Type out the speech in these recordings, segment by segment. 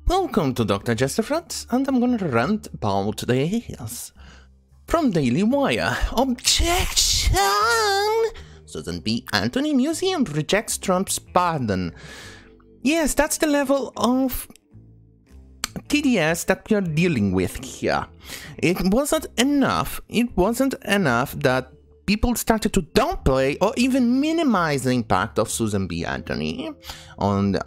Welcome to Dr. Jester, friends, and I'm gonna rant about this. From Daily Wire, objection! Susan B. Anthony Museum rejects Trump's pardon. Yes, that's the level of TDS that we are dealing with here. It wasn't enough that people started to downplay or even minimize the impact of Susan B. Anthony on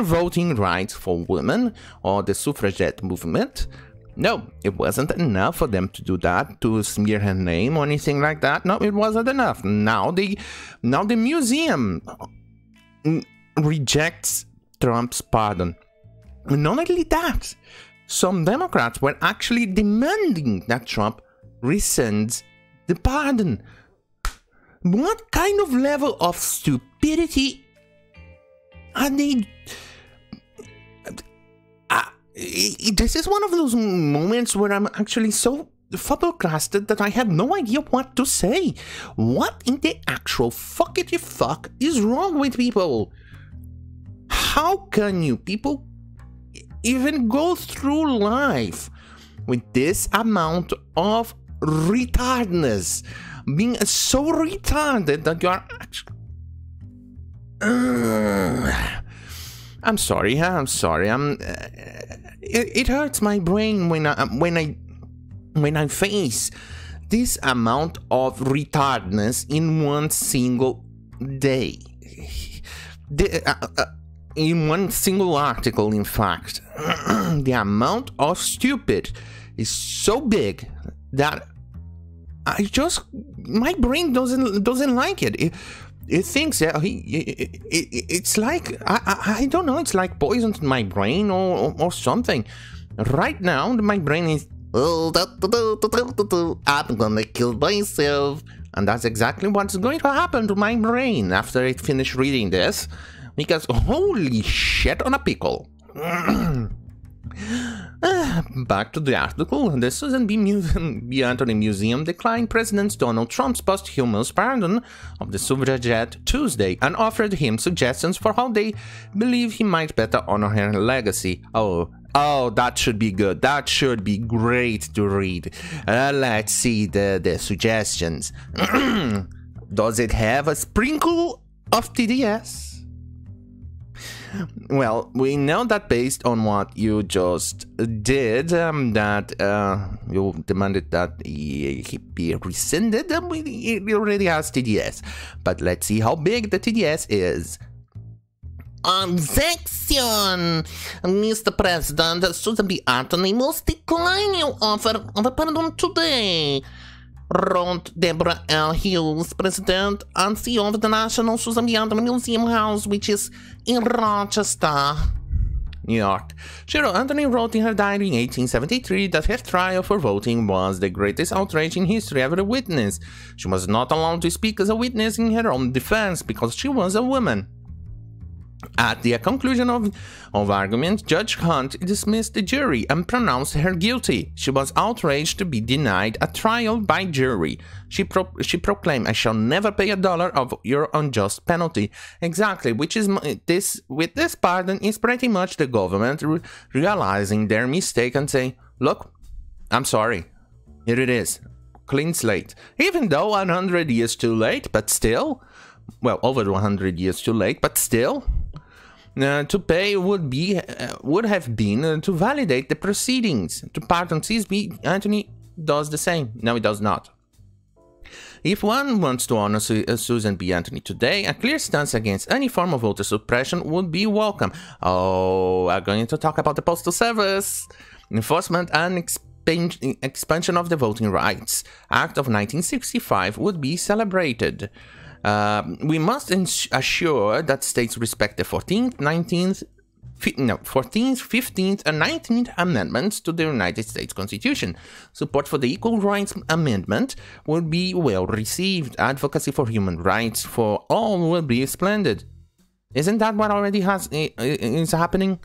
voting rights for women or the suffragette movement. No, it wasn't enough for them to do that, to smear her name or anything like that. No, it wasn't enough. Now the museum rejects Trump's pardon. Not only that, some Democrats were actually demanding that Trump rescinds the pardon. What kind of level of stupidity are they? This is one of those moments where I'm actually so flabbergasted that I have no idea what to say. What in the actual fuckity fuck is wrong with people? How can you people even go through life with this amount of retardedness? Being so retarded that you are actually... I'm sorry. It hurts my brain when I face this amount of retardedness in one single day. In one single article, in fact. The amount of stupid is so big that my brain doesn't like it. It thinks that it's like, I don't know, it's like poisoned my brain or something. Right now, my brain is, I'm gonna kill myself. And that's exactly what's going to happen to my brain after it finishes reading this. Because holy shit on a pickle. Back to the article. The Susan B. Anthony Museum declined President Donald Trump's posthumous pardon of the suffragette Tuesday and offered him suggestions for how they believe he might better honor her legacy. Oh, that should be good. That should be great to read. Let's see the suggestions. Does it have a sprinkle of TDS? Well, we know that based on what you just did, that you demanded that he be rescinded, it already has TDS. But let's see how big the TDS is. Objection! Mr. President, Susan B. Anthony must decline your offer of a pardon today, wrote Deborah L. Hughes, President and CEO of the National Susan B. Anthony Museum House, which is in Rochester, New York. Anthony wrote in her diary in 1873 that her trial for voting was the greatest outrage in history ever witnessed. She was not allowed to speak as a witness in her own defense because she was a woman. At the conclusion of argument, Judge Hunt dismissed the jury and pronounced her guilty. She was outraged to be denied a trial by jury. She proclaimed, "I shall never pay $1 of your unjust penalty." Exactly, which is with this pardon is pretty much the government realizing their mistake and saying, "Look, I'm sorry. Here it is, clean slate." Even though 100 years too late, but still, well, over 100 years too late, but still. To pay would have been to validate the proceedings. To pardon Susan B. Anthony does the same. No, it does not. If one wants to honor Susan B. Anthony today, a clear stance against any form of voter suppression would be welcome. Oh, we're going to talk about the Postal Service, enforcement and expansion of the Voting Rights Act of 1965 would be celebrated. We must assure that states respect the 14th, 15th, and 19th Amendments to the United States Constitution. Support for the Equal Rights Amendment will be well received. Advocacy for human rights for all will be splendid. Isn't that what already is happening?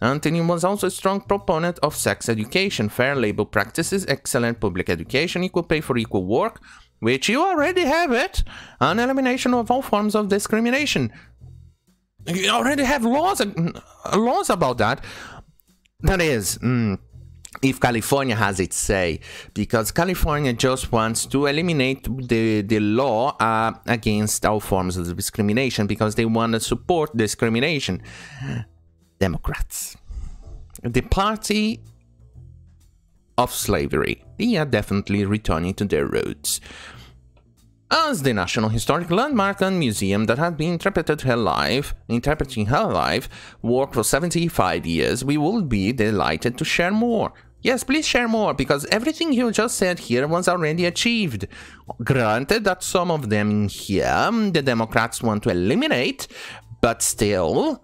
Anthony was also a strong proponent of sex education, fair labor practices, excellent public education, equal pay for equal work, which you already have it, and elimination of all forms of discrimination. You already have laws about that. That is, if California has its say, because California just wants to eliminate the law against all forms of discrimination, because they want to support discrimination. Democrats, the party of slavery, they are definitely returning to their roots. As the National Historic Landmark and Museum that had been interpreting her life worked for 75 years, we will be delighted to share more. Yes, please share more, because everything you just said here was already achieved. Granted that some of them in here the Democrats want to eliminate, but still,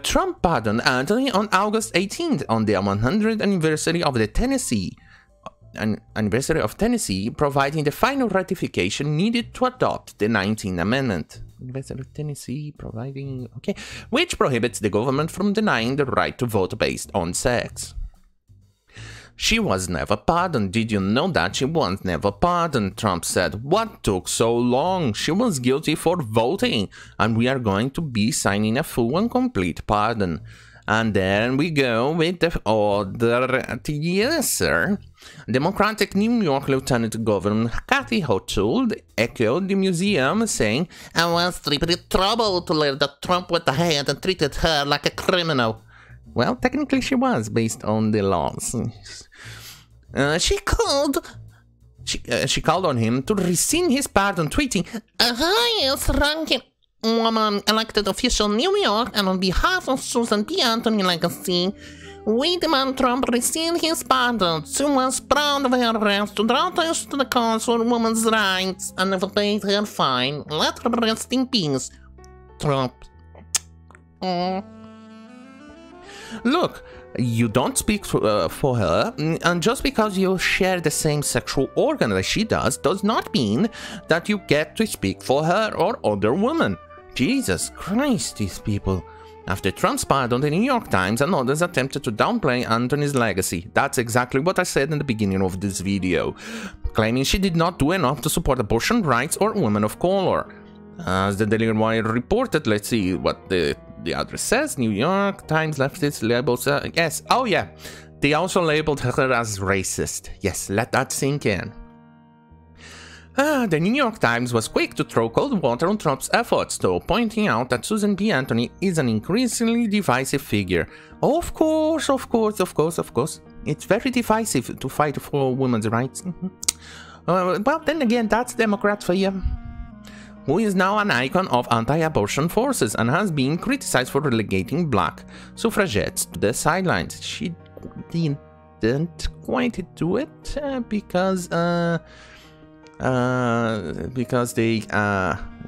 Trump pardoned Anthony on August 18th on the 100th anniversary of Tennessee, providing the final ratification needed to adopt the 19th Amendment. Anniversary of Tennessee, providing... okay, which prohibits the government from denying the right to vote based on sex. She was never pardoned. Did you know that? She was never pardoned, Trump said. What took so long? She was guilty for voting, and we are going to be signing a full and complete pardon. And then we go with the other. Yes, sir. Democratic New York Lieutenant Governor Kathy Hochul echoed the museum, saying, "I was deeply troubled to learn that Trump went ahead and treated her like a criminal." Well, technically she was, based on the laws. She called on him to rescind his pardon, tweeting, "A highest-ranking woman elected official in New York, and on behalf of Susan B. Anthony legacy, we demand Trump rescind his pardon. She was proud of her arrest to draw attention to the cause for women's rights and never paid her fine. Let her rest in peace, Trump." Look, you don't speak for her, and just because you share the same sexual organ as she does not mean that you get to speak for her or other women. Jesus Christ, these people. After Trump's pardon, the New York Times and others attempted to downplay Anthony's legacy. That's exactly what I said in the beginning of this video, claiming she did not do enough to support abortion rights or women of color. As the Daily Wire reported, let's see what the address says. New York Times leftist labels, yes, oh yeah, they also labeled her as racist. Yes, let that sink in. The New York Times was quick to throw cold water on Trump's efforts, though, pointing out that Susan B. Anthony is an increasingly divisive figure. Of course. It's very divisive to fight for women's rights. Well, then again, that's Democrat for you. Who is now an icon of anti-abortion forces and has been criticized for relegating black suffragettes to the sidelines. She didn't quite do it because they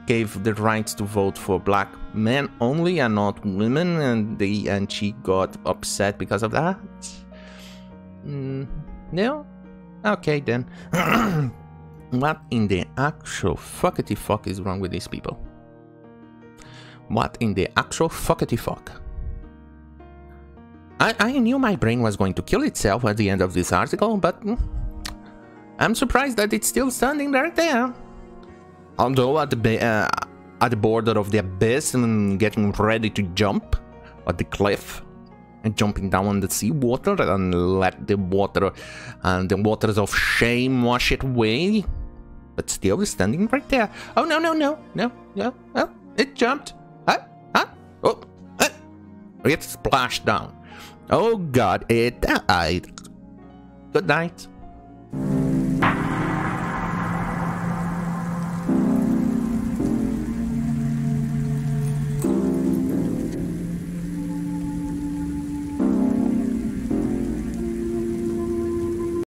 gave the rights to vote for black men only and not women, and she got upset because of that. No? Okay then. What in the actual fuckety fuck is wrong with these people? What in the actual fuckety fuck? I knew my brain was going to kill itself at the end of this article, but I'm surprised that it's still standing right there. Although at the border of the abyss and getting ready to jump at the cliff and jumping down on the seawater and let the water and the waters of shame wash it away. But still is standing right there. Oh, no. Oh, it jumped. It splashed down. Oh, God, it died. Good night.